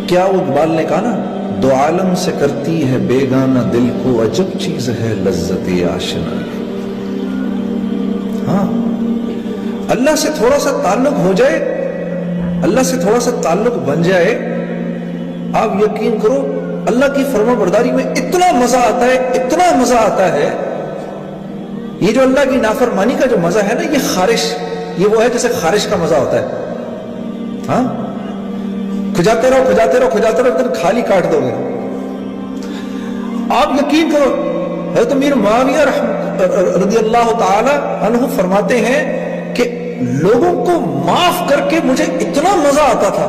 کیا وہ اقبال نے کہا نا، دو عالم سے کرتی ہے بیگانہ دل کو، عجب چیز ہے لذت آشنا۔ ہاں، اللہ سے تھوڑا سا تعلق ہو جائے، اللہ سے تھوڑا سا تعلق بن جائے، آپ یقین کرو اللہ کی فرما برداری میں اتنا مزہ آتا ہے، اتنا مزہ آتا ہے۔ یہ جو اللہ کی نافرمانی کا جو مزہ ہے نا، یہ خارش، یہ وہ ہے جیسے خارش کا مزہ ہوتا ہے۔ ہاں، کھجاتے رہو کھجاتے رہو کھجاتے رہو، پھر خالی کاٹ دو گے۔ آپ یقین کرو، حضرت امیر معاویہ رضی اللہ تعالی عنہ فرماتے ہیں کہ لوگوں کو معاف کر کے مجھے اتنا مزہ آتا تھا،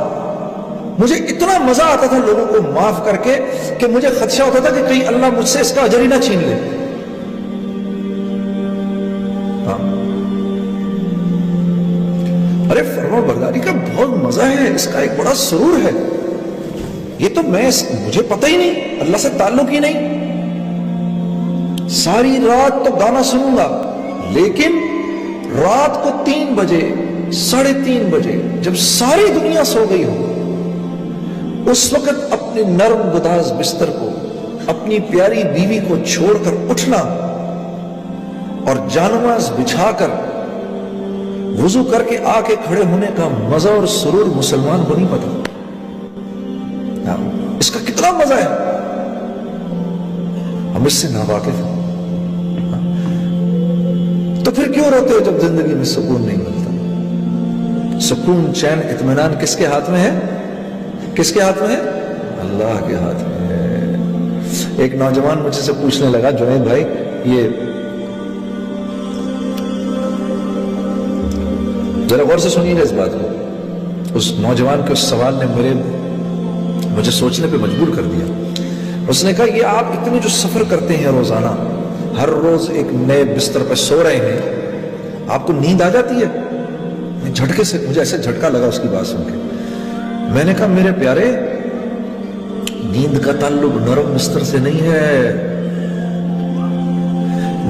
مجھے اتنا مزہ آتا تھا لوگوں کو معاف کر کے، کہ مجھے خدشہ ہوتا تھا کہ کہیں اللہ مجھ سے اس کا اجر ہی نہ چھین لے۔ ارے فرما برداری کا بہت مزہ ہے، اس کا ایک بڑا سرور ہے۔ یہ تو مجھے پتہ ہی نہیں، اللہ سے تعلق ہی نہیں۔ ساری رات تو گانا سنوں گا، لیکن رات کو 3 بجے 3:30 بجے جب ساری دنیا سو گئی ہو، اس وقت اپنے نرم گداز بستر کو، اپنی پیاری بیوی کو چھوڑ کر اٹھنا اور جانماز بچھا کر وضو کر کے آ کے کھڑے ہونے کا مزہ اور سرور مسلمان کو نہیں پتا۔ اس کا کتنا مزہ ہے، ہم اس سے ناواقف ہیں۔ تو پھر کیوں روتے ہو جب زندگی میں سکون نہیں ملتا؟ سکون، چین، اطمینان کس کے ہاتھ میں ہے؟ کس کے ہاتھ میں ہے؟ اللہ کے ہاتھ میں ہے۔ ایک نوجوان مجھ سے پوچھنے لگا، جنید بھائی، یہ ذرا غور سے سنیے گا اس بات کو۔ اس نوجوان کے اس سوال نے مجھے سوچنے پہ مجبور کر دیا۔ اس نے کہا، یہ آپ اتنے جو سفر کرتے ہیں روزانہ، ہر روز ایک نئے بستر پہ سو رہے ہیں، آپ کو نیند آ جاتی ہے؟ جھٹکے سے مجھے ایسے جھٹکا لگا اس کی بات سن کے۔ میں نے کہا، میرے پیارے، نیند کا تعلق نرم بستر سے نہیں ہے،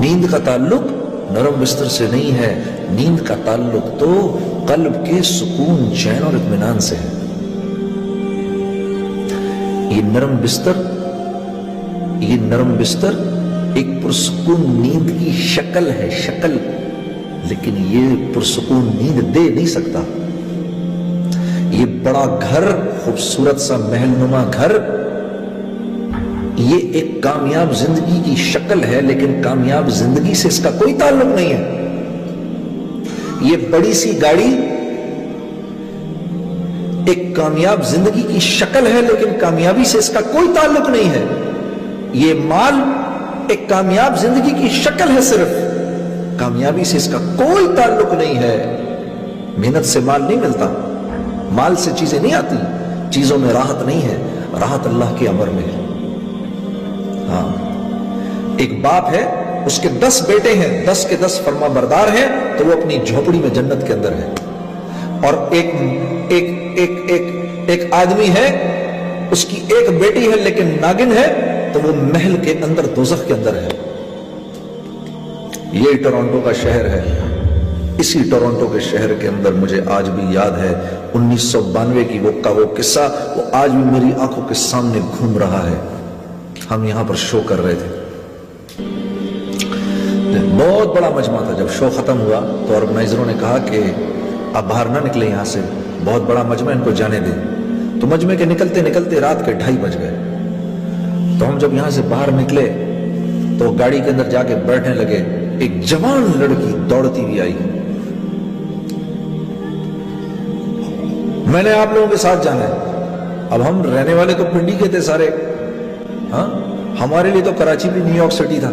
نیند کا تعلق نرم بستر سے نہیں ہے، نیند کا تعلق تو قلب کے سکون، چین اور اطمینان سے ہے۔ یہ نرم بستر ایک پرسکون نیند کی شکل ہے، شکل، لیکن یہ پرسکون نیند دے نہیں سکتا۔ یہ بڑا گھر، خوبصورت سا محل نما گھر، یہ ایک کامیاب زندگی کی شکل ہے، لیکن کامیاب زندگی سے اس کا کوئی تعلق نہیں ہے۔ یہ بڑی سی گاڑی ایک کامیاب زندگی کی شکل ہے، لیکن کامیابی سے اس کا کوئی تعلق نہیں ہے۔ یہ مال ایک کامیاب زندگی کی شکل ہے، صرف کامیابی سے اس کا کوئی تعلق نہیں ہے۔ محنت سے مال نہیں ملتا، مال سے چیزیں نہیں آتی، چیزوں میں راحت نہیں ہے، راحت اللہ کے امر میں ہے۔ ہاں، ایک باپ ہے، اس کے 10 بیٹے ہیں، 10 کے 10 فرما بردار ہیں، تو وہ اپنی جھوپڑی میں جنت کے اندر ہے۔ اور ایک آدمی ہے، اس کی ایک بیٹی ہے لیکن ناگن ہے، تو وہ محل کے اندر، دوزخ کے اندر ہے۔ یہ ٹورانٹو کا شہر ہے۔ اسی ٹورانٹو کے شہر کے اندر مجھے آج بھی یاد ہے 1992 کی وہ قصہ، وہ آج بھی میری آنکھوں کے سامنے گھوم رہا ہے۔ ہم یہاں پر شو کر رہے تھے، بہت بڑا مجمع تھا۔ جب شو ختم ہوا تو آرگنائزروں نے کہا کہ اب باہر نہ نکلیں یہاں سے، بہت بڑا مجمع، ان کو جانے دیں۔ تو مجمع کے نکلتے نکلتے رات کے 2:30 بج گئے۔ تو ہم جب یہاں سے باہر نکلے تو گاڑی کے اندر جا کے بیٹھنے لگے، ایک جوان لڑکی دوڑتی ہوئی آئی، میں نے آپ لوگوں کے ساتھ جانا ہے۔ اب ہم رہنے والے تو پنڈی کے تھے سارے، ہاں، ہمارے لیے تو کراچی بھی نیو یارک سٹی تھا،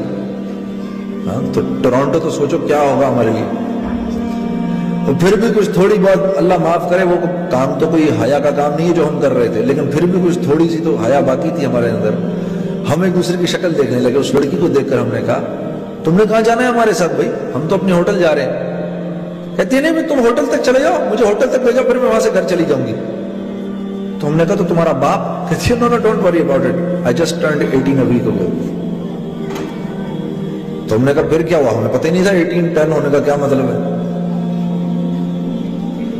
ہاں، تو ٹورانٹو تو سوچو کیا ہوگا ہمارے لیے۔ تو پھر بھی کچھ تھوڑی بہت، اللہ معاف کرے، وہ کام تو کوئی حیا کا کام نہیں ہے جو ہم کر رہے تھے، لیکن پھر بھی کچھ تھوڑی سی تو حیا باقی تھی ہمارے اندر۔ ہم ایک دوسرے کی شکل دیکھنے لگے۔ اس لڑکی کو دیکھ کر ہم نے کہا، تم نے کہاں جانا ہے ہمارے ساتھ؟ بھائی ہم تو اپنے ہوٹل جا رہے ہیں۔ کہتے نہیں، تم ہوٹل تک چلے جاؤ، مجھے ہوٹل تک بھیجو، پھر میں وہاں سے گھر چلی جاؤں گی۔ تو ہم نے کہا، تو تمہارا باپ؟ کہتی ہے، no don't worry about it, I just turned 18 a week ago۔ تو ہم نے کہا پھر کیا ہوا؟ ہمیں پتہ ہی نہیں تھا 18 10 ہونے کا کیا مطلب ہے۔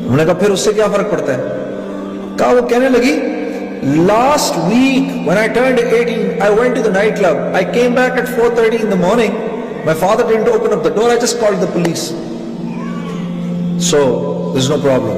ہم نے کہا پھر اس سے کیا فرق پڑتا ہے؟ کہا وہ کہنے لگی last week when I turned 18, I went to the nightclub. I came back at 4:30 in the morning. My father didn't open up the door. I just called the police. So there's no problem.